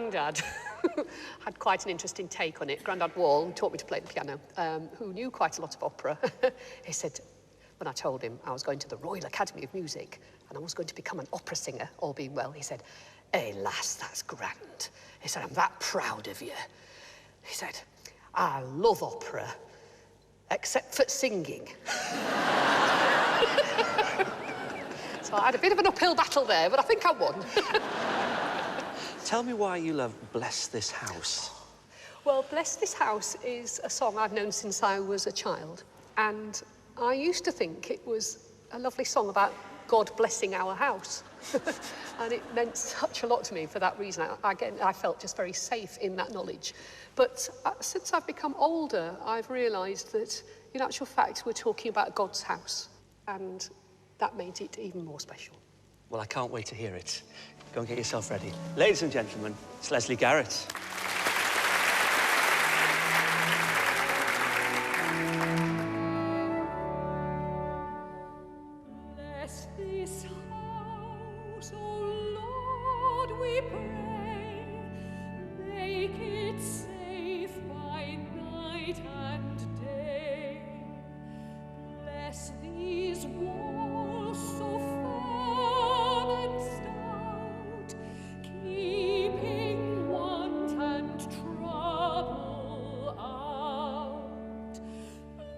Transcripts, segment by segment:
Grandad had quite an interesting take on it. Grandad Wall, who taught me to play the piano, who knew quite a lot of opera. He said, when I told him I was going to the Royal Academy of Music and I was going to become an opera singer, all being well, he said, "Hey, lass, that's grand." He said, "I'm that proud of you." He said, "I love opera, except for singing." So I had a bit of an uphill battle there, but I think I won. Tell me why you love Bless This House. Well, Bless This House is a song I've known since I was a child. And I used to think it was a lovely song about God blessing our house. And it meant such a lot to me for that reason. I felt just very safe in that knowledge. But since I've become older, I've realised that, in actual fact, we're talking about God's house. And that made it even more special. Well, I can't wait to hear it. Go and get yourself ready. Ladies and gentlemen, it's Lesley Garrett. Bless this house, O Lord, we pray. Make it safe by night and day. Bless these walls so firm and stout, keeping want and trouble out.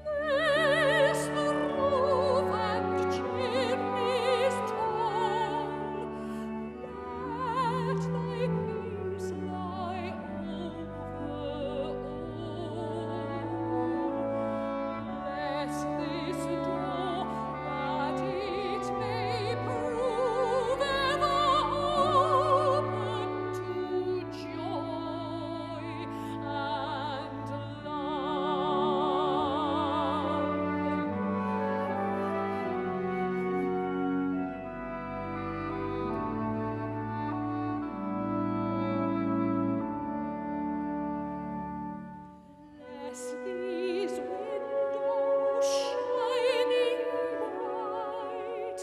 Bless the roof and chimneys tall. Let thy peace lie over all. Bless this door, that it may prove ever open to joy and love. Bless these windows shining bright,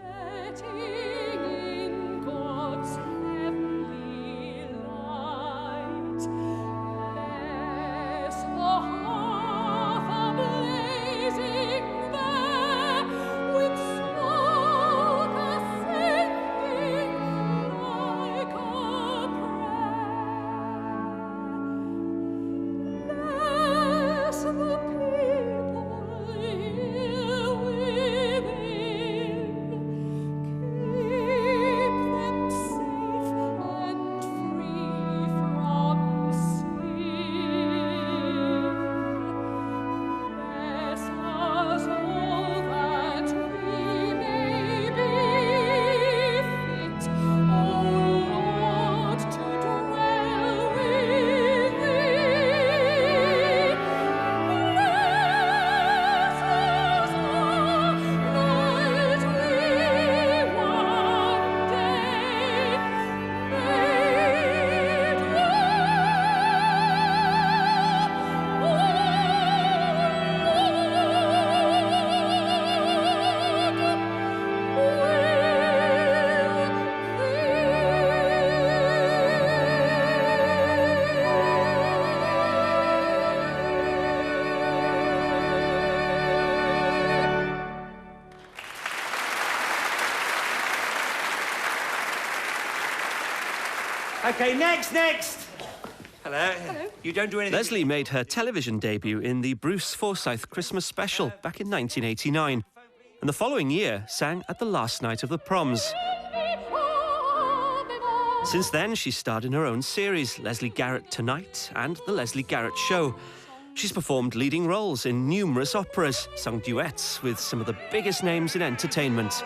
letting in God's heavenly light. Bless the hearth a-blazing there, with smoke ascending like a prayer. Bless the people here within, keep them safe and free from sin. Bless us all that we may be fit, O Lord, to dwell with thee. Bless us all, that we one day may OK, next! Hello. Hello. You don't do anything... Lesley made her television debut in the Bruce Forsyth Christmas special back in 1989. And the following year sang at the last night of the proms. Since then, she starred in her own series, Lesley Garrett Tonight and The Lesley Garrett Show. She's performed leading roles in numerous operas, sung duets with some of the biggest names in entertainment.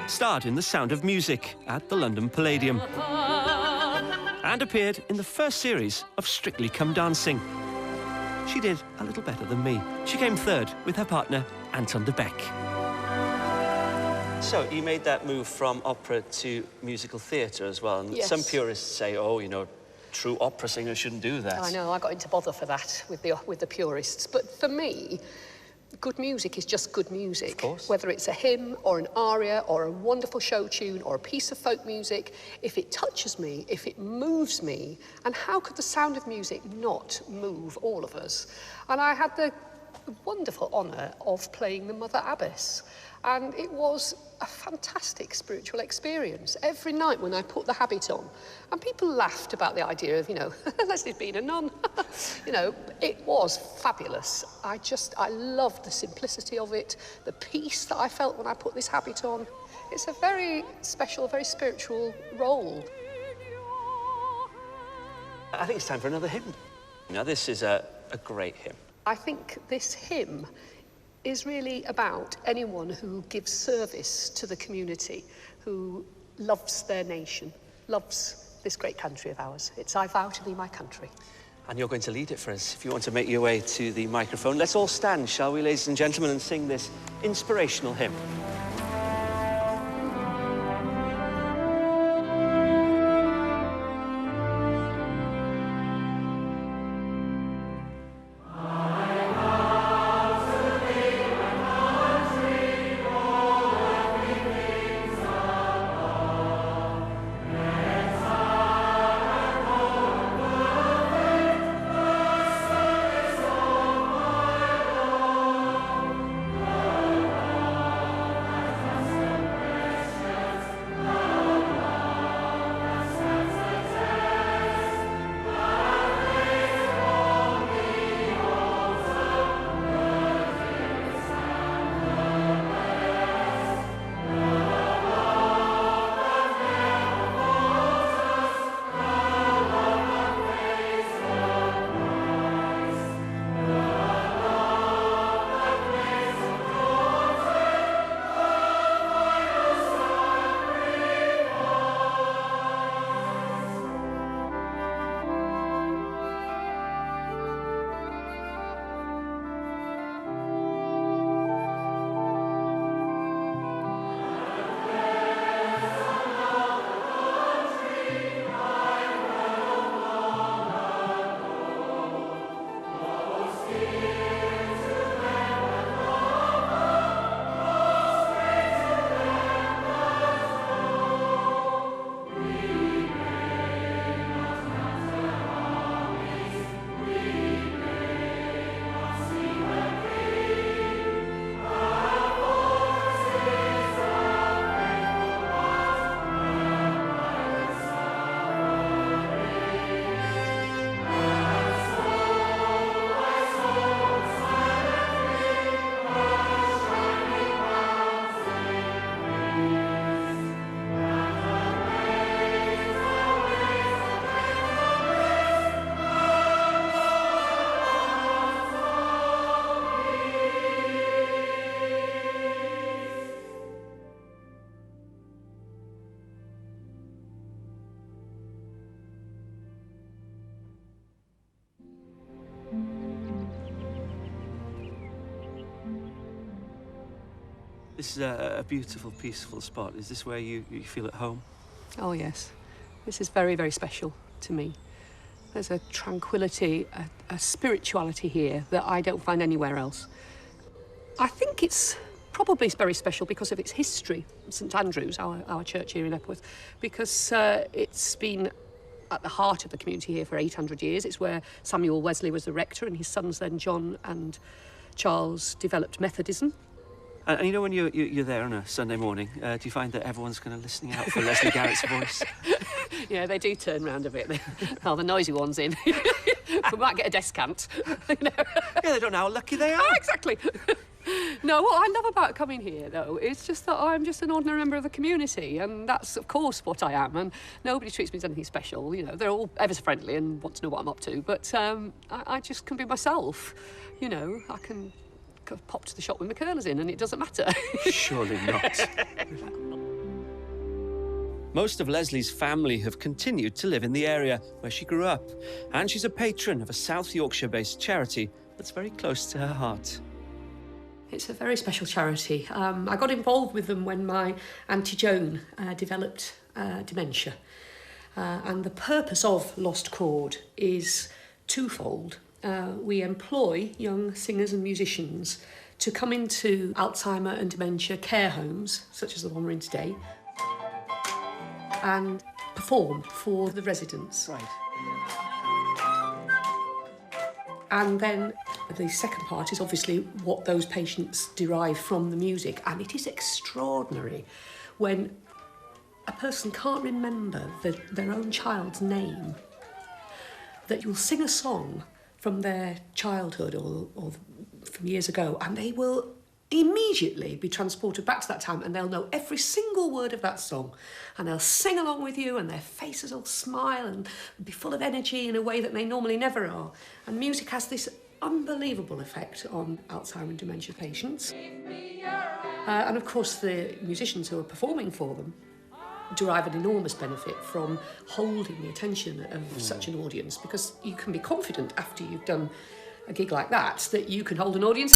Starred in The Sound of Music at the London Palladium. And appeared in the first series of Strictly Come Dancing. She did a little better than me. She came third with her partner, Anton de Beck. So, you made that move from opera to musical theatre as well. And Yes. some purists say, oh, you know, true opera singers shouldn't do that. I know, I got into bother for that with the purists. But for me, good music is just good music. Of course. Whether it's a hymn or an aria or a wonderful show tune or a piece of folk music, if it touches me, if it moves me, and how could the sound of music not move all of us? And I had the wonderful honour of playing the Mother Abbess, and it was a fantastic spiritual experience every night when I put the habit on. And people laughed about the idea of, Lesley's been a nun. It was fabulous. I loved the simplicity of it, the peace that I felt when I put this habit on. It's a very special, very spiritual role. I think it's time for another hymn. Now, this is a great hymn. I think this hymn is really about anyone who gives service to the community, who loves their nation, loves this great country of ours. It's I Vow to Be My Country. And you're going to lead it for us. If you want to make your way to the microphone, let's all stand, shall we, ladies and gentlemen, and sing this inspirational hymn. This is a beautiful, peaceful spot. Is this where you feel at home? Oh, yes. This is very, very special to me. There's a tranquility, a spirituality here that I don't find anywhere else. I think it's probably very special because of its history, St Andrew's, our church here in Epworth, because it's been at the heart of the community here for 800 years. It's where Samuel Wesley was the rector, and his sons then, John and Charles, developed Methodism. And when you're there on a Sunday morning, do you find that everyone's kind of listening out for Lesley Garrett's voice? Yeah, they do turn round a bit. Oh, the noisy one's in. We might get a descant. Yeah, they don't know how lucky they are. Oh, exactly. No, what I love about coming here, though, is just that I'm just an ordinary member of the community, and that's, of course, what I am, and nobody treats me as anything special. They're all ever so friendly and want to know what I'm up to, but I just can be myself. I can pop to the shop with my curlers in and it doesn't matter. Surely not. Most of Lesley's family have continued to live in the area where she grew up, and she's a patron of a South Yorkshire-based charity that's very close to her heart. It's a very special charity. I got involved with them when my Auntie Joan developed dementia. And the purpose of Lost Chord is twofold. We employ young singers and musicians to come into Alzheimer and dementia care homes, such as the one we're in today, and perform for the residents. Right. And then the second part is obviously what those patients derive from the music. And it is extraordinary when a person can't remember their own child's name, that you'll sing a song from their childhood or from years ago, and they will immediately be transported back to that time, and they'll know every single word of that song, and they'll sing along with you, and their faces will smile and be full of energy in a way that they normally never are. And music has this unbelievable effect on Alzheimer's and dementia patients. And of course the musicians who are performing for them derive an enormous benefit from holding the attention of such an audience, because you can be confident after you've done a gig like that you can hold an audience